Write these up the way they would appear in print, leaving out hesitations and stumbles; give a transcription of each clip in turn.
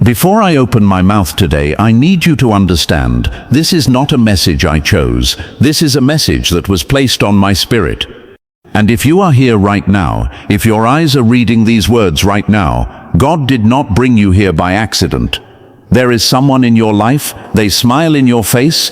Before I open my mouth today, I need you to understand, this is not a message I chose. This is a message that was placed on my spirit. And if you are here right now, if your eyes are reading these words right now, God did not bring you here by accident. There is someone in your life, they smile in your face,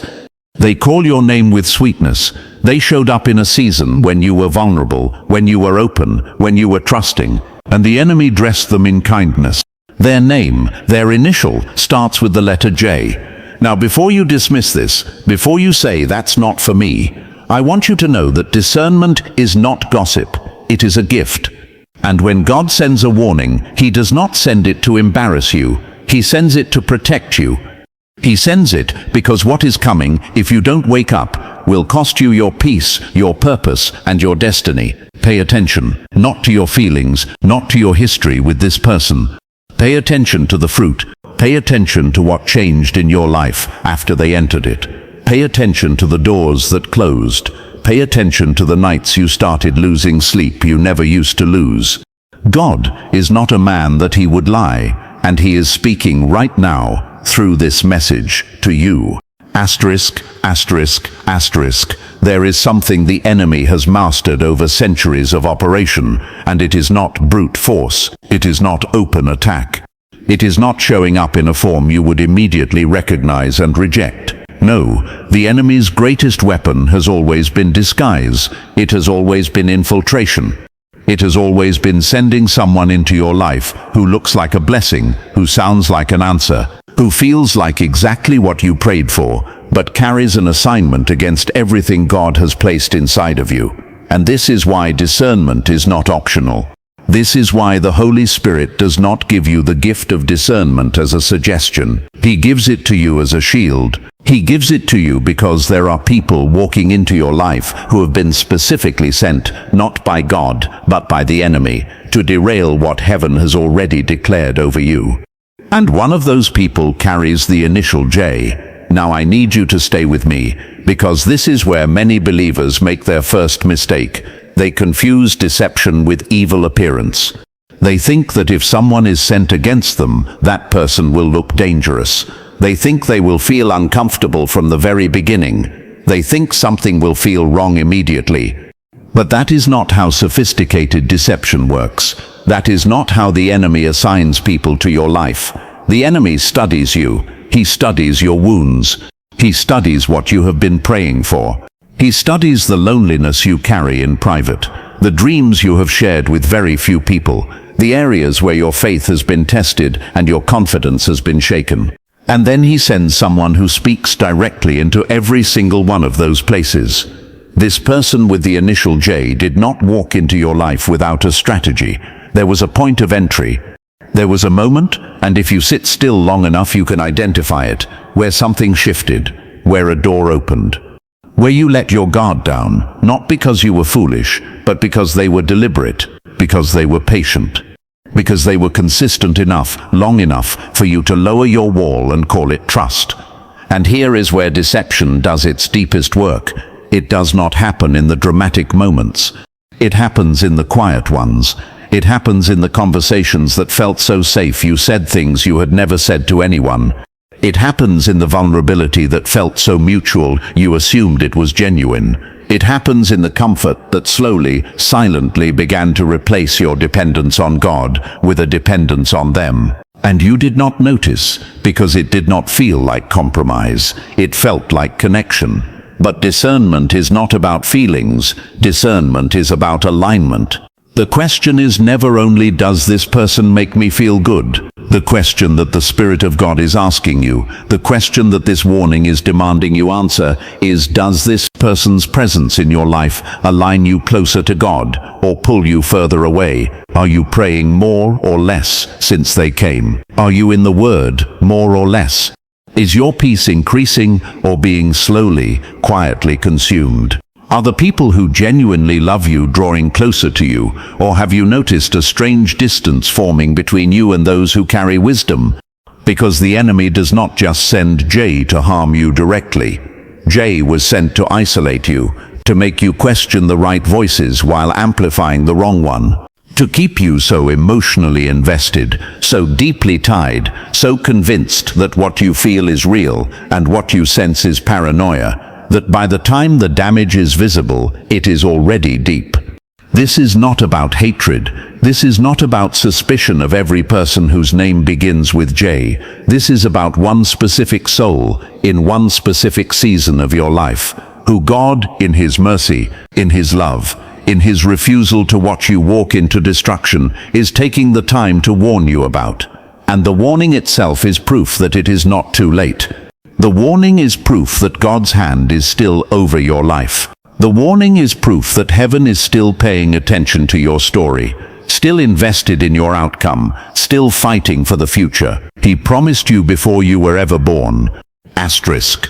they call your name with sweetness. They showed up in a season when you were vulnerable, when you were open, when you were trusting, and the enemy dressed them in kindness. Their name, their initial, starts with the letter J. Now, before you dismiss this, before you say, "That's not for me," I want you to know that discernment is not gossip. It is a gift. And when God sends a warning, He does not send it to embarrass you. He sends it to protect you. He sends it because what is coming, if you don't wake up, will cost you your peace, your purpose, and your destiny. Pay attention, not to your feelings, not to your history with this person. Pay attention to the fruit. Pay attention to what changed in your life after they entered it. Pay attention to the doors that closed. Pay attention to the nights you started losing sleep you never used to lose. God is not a man that He would lie, and He is speaking right now through this message to you. Asterisk, asterisk, asterisk. There is something the enemy has mastered over centuries of operation, and it is not brute force. It is not open attack. It is not showing up in a form you would immediately recognize and reject. No, the enemy's greatest weapon has always been disguise. It has always been infiltration. It has always been sending someone into your life who looks like a blessing, who sounds like an answer, who feels like exactly what you prayed for, but carries an assignment against everything God has placed inside of you. And this is why discernment is not optional. This is why the Holy Spirit does not give you the gift of discernment as a suggestion. He gives it to you as a shield. He gives it to you because there are people walking into your life who have been specifically sent, not by God, but by the enemy, to derail what heaven has already declared over you. And one of those people carries the initial J. Now I need you to stay with me, because this is where many believers make their first mistake. They confuse deception with evil appearance. They think that if someone is sent against them, that person will look dangerous. They think they will feel uncomfortable from the very beginning. They think something will feel wrong immediately. But that is not how sophisticated deception works. That is not how the enemy assigns people to your life. The enemy studies you. He studies your wounds. He studies what you have been praying for. He studies the loneliness you carry in private, the dreams you have shared with very few people, the areas where your faith has been tested and your confidence has been shaken. And then He sends someone who speaks directly into every single one of those places. This person with the initial J did not walk into your life without a strategy. There was a point of entry. There was a moment, and if you sit still long enough you can identify it, where something shifted, where a door opened, where you let your guard down, not because you were foolish, but because they were deliberate, because they were patient, because they were consistent enough, long enough for you to lower your wall and call it trust. And here is where deception does its deepest work. It does not happen in the dramatic moments. It happens in the quiet ones. It happens in the conversations that felt so safe you said things you had never said to anyone. It happens in the vulnerability that felt so mutual you assumed it was genuine. It happens in the comfort that slowly, silently began to replace your dependence on God with a dependence on them. And you did not notice, because it did not feel like compromise. It felt like connection. But discernment is not about feelings. Discernment is about alignment. The question is never only, does this person make me feel good? The question that the Spirit of God is asking you, the question that this warning is demanding you answer, is, does this person's presence in your life align you closer to God or pull you further away? Are you praying more or less since they came? Are you in the Word more or less? Is your peace increasing or being slowly, quietly consumed? Are the people who genuinely love you drawing closer to you, or have you noticed a strange distance forming between you and those who carry wisdom? Because the enemy does not just send J to harm you directly. J was sent to isolate you, to make you question the right voices while amplifying the wrong one. to keep you so emotionally invested, so deeply tied, so convinced that what you feel is real and what you sense is paranoia, that by the time the damage is visible, it is already deep. This is not about hatred. This is not about suspicion of every person whose name begins with J. This is about one specific soul in one specific season of your life, who God, in His mercy, in His love, in His refusal to watch you walk into destruction, is taking the time to warn you about. And the warning itself is proof that it is not too late. The warning is proof that God's hand is still over your life. The warning is proof that heaven is still paying attention to your story, still invested in your outcome, still fighting for the future. He promised you before you were ever born. Asterisk.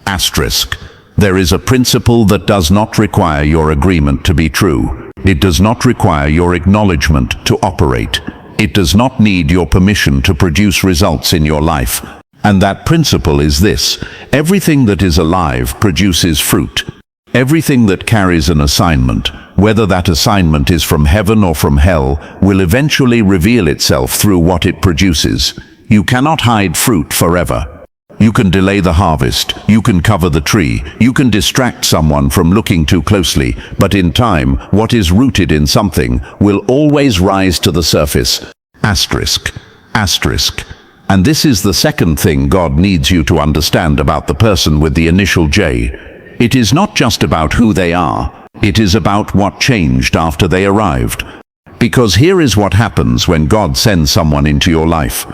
Asterisk. There is a principle that does not require your agreement to be true. It does not require your acknowledgement to operate. It does not need your permission to produce results in your life. And that principle is this: everything that is alive produces fruit. Everything that carries an assignment, whether that assignment is from heaven or from hell, will eventually reveal itself through what it produces. You cannot hide fruit forever. You can delay the harvest, you can cover the tree, you can distract someone from looking too closely, but in time, what is rooted in something will always rise to the surface. Asterisk. Asterisk. And this is the second thing God needs you to understand about the person with the initial J. It is not just about who they are, it is about what changed after they arrived. Because here is what happens when God sends someone into your life.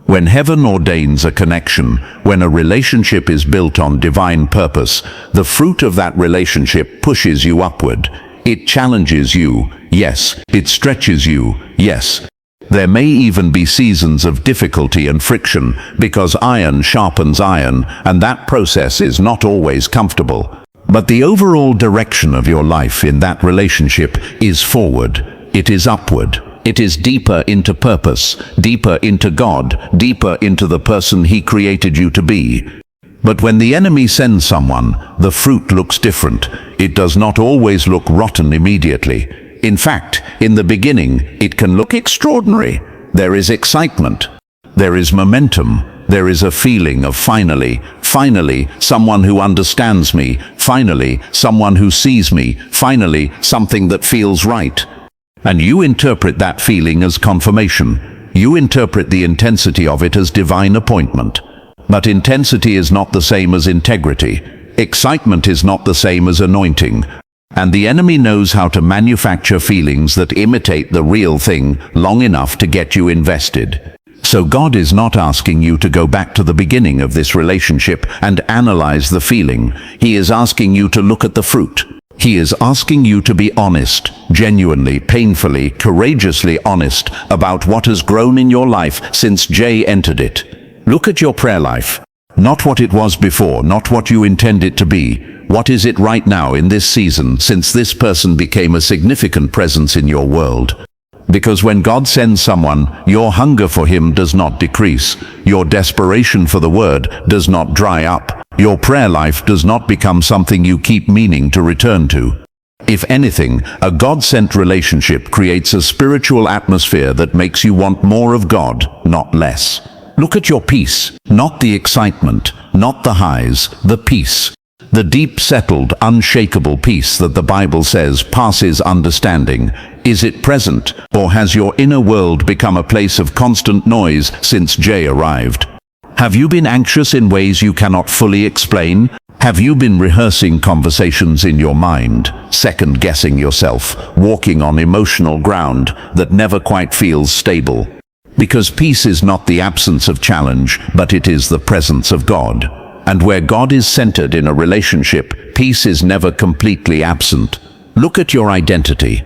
When heaven ordains a connection, when a relationship is built on divine purpose, the fruit of that relationship pushes you upward. It challenges you, yes. It stretches you, yes. There may even be seasons of difficulty and friction, because iron sharpens iron, and that process is not always comfortable. But the overall direction of your life in that relationship is forward. It is upward. It is deeper into purpose, deeper into God, deeper into the person He created you to be. But when the enemy sends someone, the fruit looks different. It does not always look rotten immediately. In fact, in the beginning, it can look extraordinary. There is excitement. There is momentum. There is a feeling of finally, someone who understands me. Finally, someone who sees me. Finally, something that feels right. And you interpret that feeling as confirmation. You interpret the intensity of it as divine appointment. But intensity is not the same as integrity. Excitement is not the same as anointing. And the enemy knows how to manufacture feelings that imitate the real thing long enough to get you invested. So God is not asking you to go back to the beginning of this relationship and analyze the feeling. He is asking you to look at the fruit. He is asking you to be honest, genuinely, painfully, courageously honest about what has grown in your life since Jay entered it. Look at your prayer life. Not what it was before, not what you intend it to be. What is it right now in this season since this person became a significant presence in your world? Because when God sends someone, your hunger for Him does not decrease. Your desperation for the Word does not dry up. Your prayer life does not become something you keep meaning to return to. If anything, a God-sent relationship creates a spiritual atmosphere that makes you want more of God, not less. Look at your peace, not the excitement, not the highs, the peace. The deep, settled, unshakable peace that the Bible says passes understanding. Is it present, or has your inner world become a place of constant noise since Jay arrived? Have you been anxious in ways you cannot fully explain? Have you been rehearsing conversations in your mind, second-guessing yourself, walking on emotional ground that never quite feels stable? Because peace is not the absence of challenge, but it is the presence of God. And where God is centered in a relationship, peace is never completely absent. Look at your identity.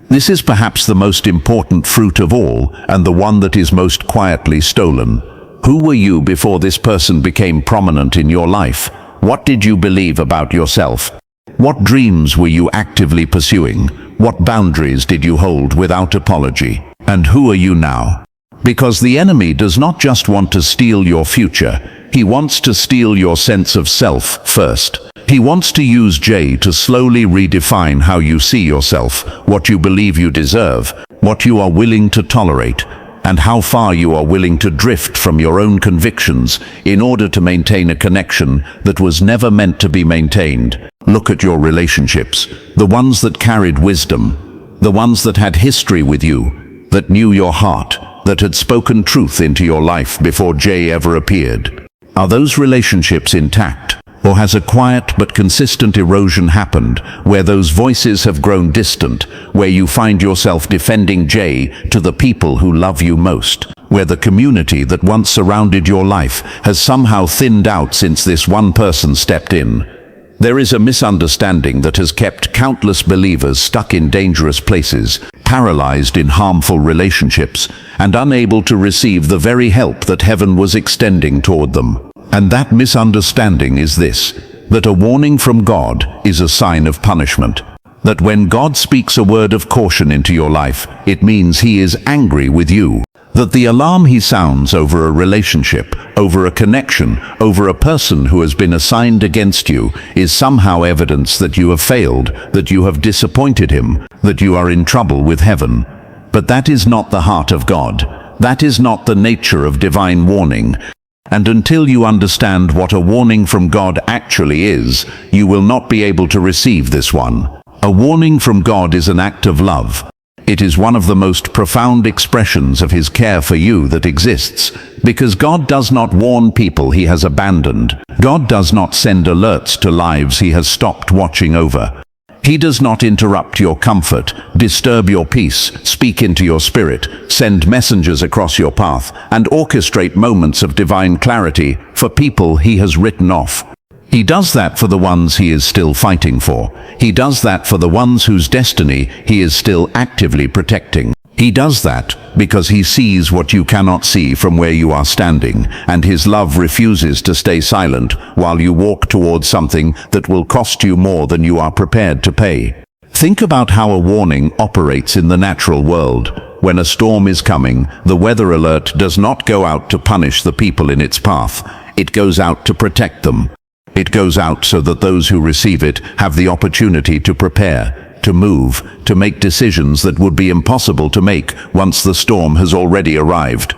This is perhaps the most important fruit of all, and the one that is most quietly stolen. Who were you before this person became prominent in your life? What did you believe about yourself? What dreams were you actively pursuing? What boundaries did you hold without apology? And who are you now? Because the enemy does not just want to steal your future, he wants to steal your sense of self first. He wants to use Jay to slowly redefine how you see yourself, what you believe you deserve, what you are willing to tolerate, and how far you are willing to drift from your own convictions in order to maintain a connection that was never meant to be maintained. Look at your relationships, the ones that carried wisdom, the ones that had history with you, that knew your heart, that had spoken truth into your life before Jay ever appeared. Are those relationships intact? Or has a quiet but consistent erosion happened, where those voices have grown distant, where you find yourself defending Jay to the people who love you most, where the community that once surrounded your life has somehow thinned out since this one person stepped in? There is a misunderstanding that has kept countless believers stuck in dangerous places, paralyzed in harmful relationships, and unable to receive the very help that heaven was extending toward them. And that misunderstanding is this, that a warning from God is a sign of punishment. That when God speaks a word of caution into your life, it means He is angry with you. That the alarm He sounds over a relationship, over a connection, over a person who has been assigned against you, is somehow evidence that you have failed, that you have disappointed Him, that you are in trouble with heaven. But that is not the heart of God. That is not the nature of divine warning. And until you understand what a warning from God actually is, you will not be able to receive this one. A warning from God is an act of love. It is one of the most profound expressions of His care for you that exists, because God does not warn people He has abandoned. God does not send alerts to lives He has stopped watching over. He does not interrupt your comfort, disturb your peace, speak into your spirit, send messengers across your path, and orchestrate moments of divine clarity for people He has written off. He does that for the ones He is still fighting for. He does that for the ones whose destiny He is still actively protecting. He does that because He sees what you cannot see from where you are standing, and His love refuses to stay silent while you walk towards something that will cost you more than you are prepared to pay. Think about how a warning operates in the natural world. When a storm is coming, the weather alert does not go out to punish the people in its path. It goes out to protect them. It goes out so that those who receive it have the opportunity to prepare, to move, to make decisions that would be impossible to make once the storm has already arrived.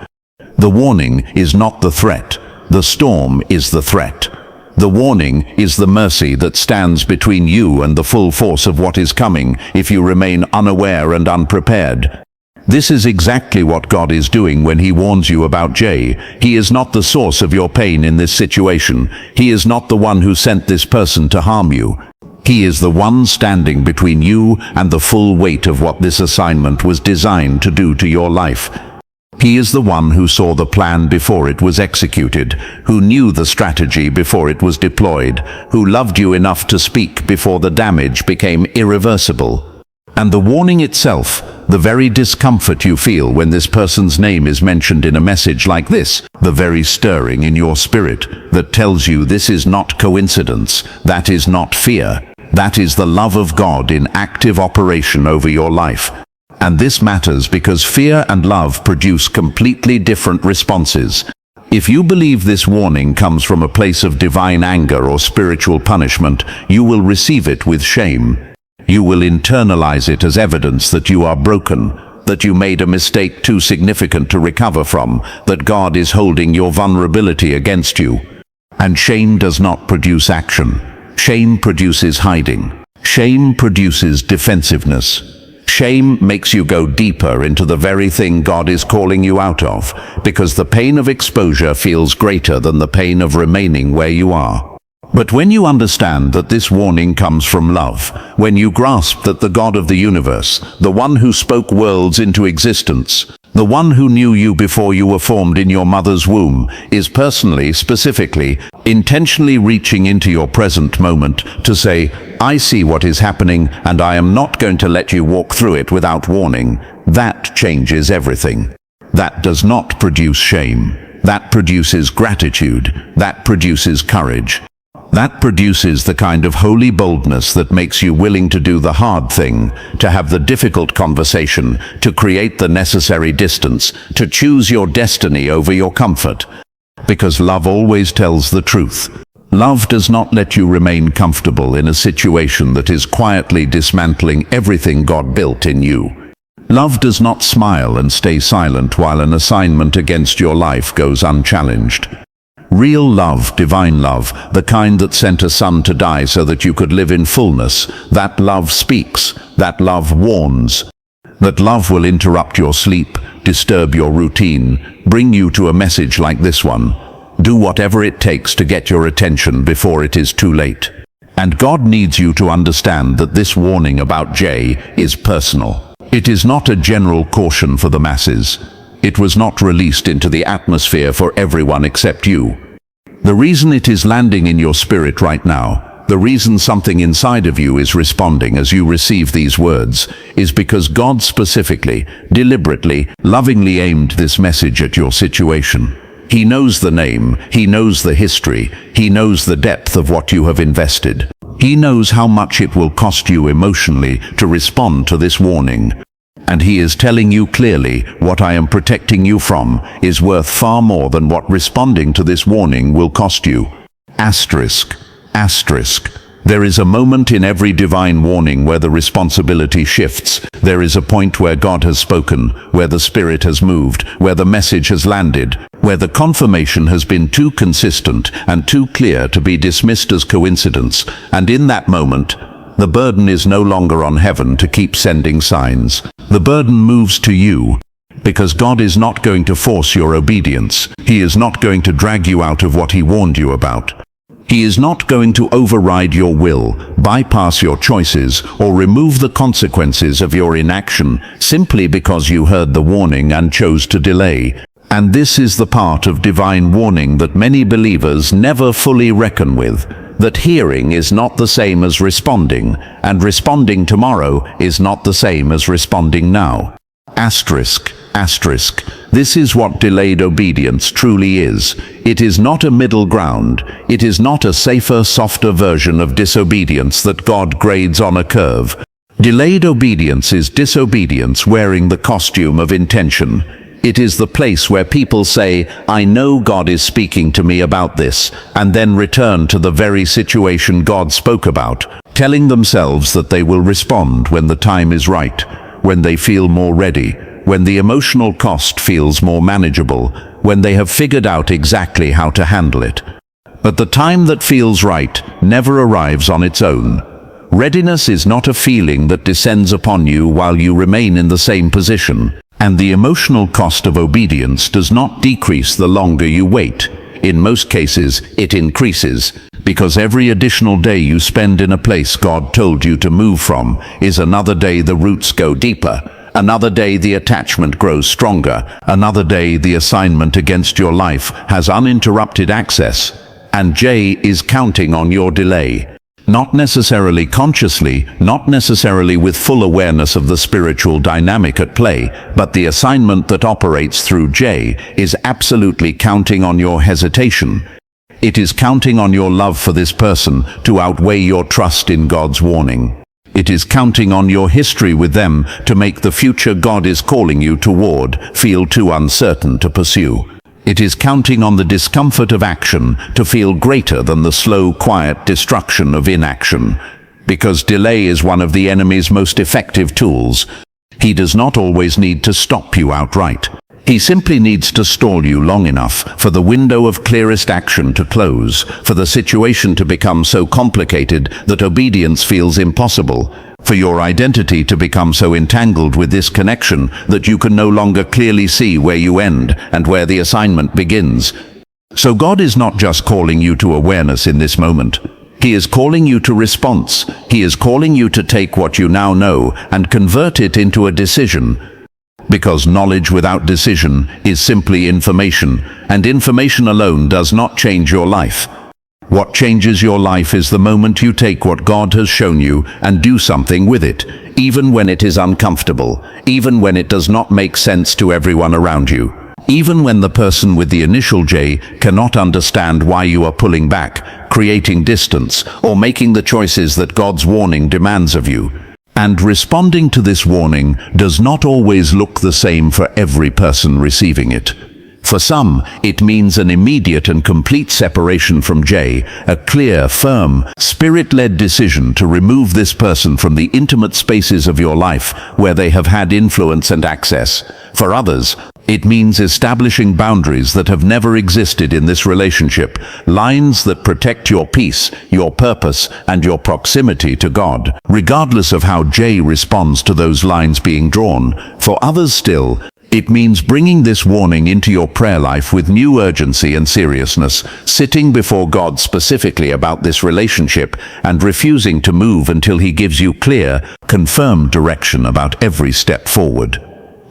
The warning is not the threat. The storm is the threat. The warning is the mercy that stands between you and the full force of what is coming if you remain unaware and unprepared. This is exactly what God is doing when He warns you about Jay. He is not the source of your pain in this situation. He is not the one who sent this person to harm you. He is the one standing between you and the full weight of what this assignment was designed to do to your life. He is the one who saw the plan before it was executed, who knew the strategy before it was deployed, who loved you enough to speak before the damage became irreversible. And the warning itself, the very discomfort you feel when this person's name is mentioned in a message like this, the very stirring in your spirit that tells you this is not coincidence, that is not fear. That is the love of God in active operation over your life. And this matters because fear and love produce completely different responses. If you believe this warning comes from a place of divine anger or spiritual punishment, you will receive it with shame. You will internalize it as evidence that you are broken, that you made a mistake too significant to recover from, that God is holding your vulnerability against you. And shame does not produce action. Shame produces hiding. Shame produces defensiveness. Shame makes you go deeper into the very thing God is calling you out of, because the pain of exposure feels greater than the pain of remaining where you are. But when you understand that this warning comes from love, when you grasp that the God of the universe, the one who spoke worlds into existence, the one who knew you before you were formed in your mother's womb, is personally, specifically, intentionally reaching into your present moment to say, I see what is happening and I am not going to let you walk through it without warning, that changes everything. That does not produce shame. That produces gratitude. That produces courage. That produces the kind of holy boldness that makes you willing to do the hard thing, to have the difficult conversation, to create the necessary distance, to choose your destiny over your comfort. Because love always tells the truth. Love does not let you remain comfortable in a situation that is quietly dismantling everything God built in you. Love does not smile and stay silent while an assignment against your life goes unchallenged. Real love, divine love, the kind that sent a son to die so that you could live in fullness, that love speaks, that love warns. That love will interrupt your sleep, disturb your routine, bring you to a message like this one. Do whatever it takes to get your attention before it is too late. And God needs you to understand that this warning about Jay is personal. It is not a general caution for the masses. It was not released into the atmosphere for everyone except you. The reason it is landing in your spirit right now, the reason something inside of you is responding as you receive these words, is because God specifically, deliberately, lovingly aimed this message at your situation. He knows the name, He knows the history, He knows the depth of what you have invested. He knows how much it will cost you emotionally to respond to this warning. And He is telling you clearly, what I am protecting you from is worth far more than what responding to this warning will cost you. Asterisk. There is a moment in every divine warning where the responsibility shifts. There is a point where God has spoken, where the Spirit has moved, where the message has landed, where the confirmation has been too consistent and too clear to be dismissed as coincidence. And in that moment, the burden is no longer on heaven to keep sending signs. The burden moves to you, because God is not going to force your obedience. He is not going to drag you out of what He warned you about. He is not going to override your will, bypass your choices, or remove the consequences of your inaction simply because you heard the warning and chose to delay. And this is the part of divine warning that many believers never fully reckon with, that hearing is not the same as responding, and responding tomorrow is not the same as responding now. Asterisk. This is what delayed obedience truly is. It is not a middle ground. It is not a safer, softer version of disobedience that God grades on a curve. Delayed obedience is disobedience wearing the costume of intention. It is the place where people say, I know God is speaking to me about this, and then return to the very situation God spoke about, telling themselves that they will respond when the time is right, when they feel more ready, when the emotional cost feels more manageable, when they have figured out exactly how to handle it. But the time that feels right never arrives on its own. Readiness is not a feeling that descends upon you while you remain in the same position. And the emotional cost of obedience does not decrease the longer you wait. In most cases, it increases, because every additional day you spend in a place God told you to move from is another day the roots go deeper, another day the attachment grows stronger, another day the assignment against your life has uninterrupted access, and Jay is counting on your delay. Not necessarily consciously, not necessarily with full awareness of the spiritual dynamic at play, but the assignment that operates through Jay is absolutely counting on your hesitation. It is counting on your love for this person to outweigh your trust in God's warning. It is counting on your history with them to make the future God is calling you toward feel too uncertain to pursue. It is counting on the discomfort of action to feel greater than the slow, quiet destruction of inaction. Because delay is one of the enemy's most effective tools. He does not always need to stop you outright. He simply needs to stall you long enough for the window of clearest action to close, for the situation to become so complicated that obedience feels impossible, for your identity to become so entangled with this connection that you can no longer clearly see where you end and where the assignment begins. So God is not just calling you to awareness in this moment. He is calling you to response. He is calling you to take what you now know and convert it into a decision. Because knowledge without decision is simply information, and information alone does not change your life. What changes your life is the moment you take what God has shown you and do something with it, even when it is uncomfortable, even when it does not make sense to everyone around you, even when the person with the initial J cannot understand why you are pulling back, creating distance, or making the choices that God's warning demands of you. And responding to this warning does not always look the same for every person receiving it. For some, it means an immediate and complete separation from Jay, a clear, firm, spirit-led decision to remove this person from the intimate spaces of your life where they have had influence and access. For others, it means establishing boundaries that have never existed in this relationship, lines that protect your peace, your purpose, and your proximity to God, regardless of how Jay responds to those lines being drawn. For others still, it means bringing this warning into your prayer life with new urgency and seriousness, sitting before God specifically about this relationship and refusing to move until He gives you clear, confirmed direction about every step forward.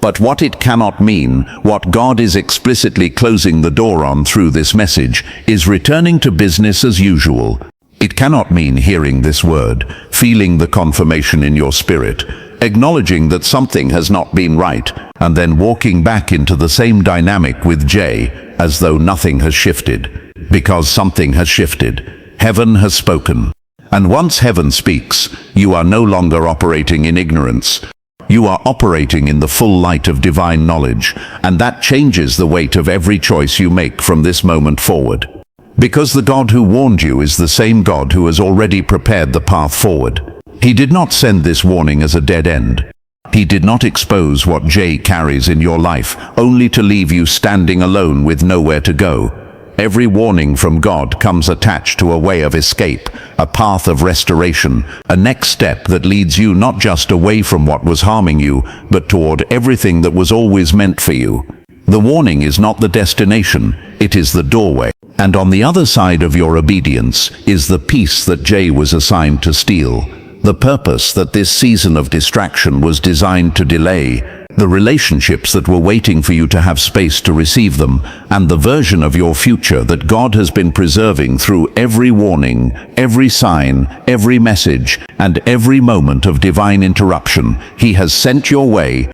But what it cannot mean, what God is explicitly closing the door on through this message, is returning to business as usual. It cannot mean hearing this word, feeling the confirmation in your spirit, acknowledging that something has not been right, and then walking back into the same dynamic with Jay as though nothing has shifted. Because something has shifted. Heaven has spoken. And once heaven speaks, you are no longer operating in ignorance. You are operating in the full light of divine knowledge, and that changes the weight of every choice you make from this moment forward. Because the God who warned you is the same God who has already prepared the path forward. He did not send this warning as a dead end. He did not expose what Jay carries in your life, only to leave you standing alone with nowhere to go. Every warning from God comes attached to a way of escape, a path of restoration, a next step that leads you not just away from what was harming you, but toward everything that was always meant for you. The warning is not the destination, it is the doorway. And on the other side of your obedience is the peace that Jay was assigned to steal. The purpose that this season of distraction was designed to delay, the relationships that were waiting for you to have space to receive them, and the version of your future that God has been preserving through every warning, every sign, every message, and every moment of divine interruption He has sent your way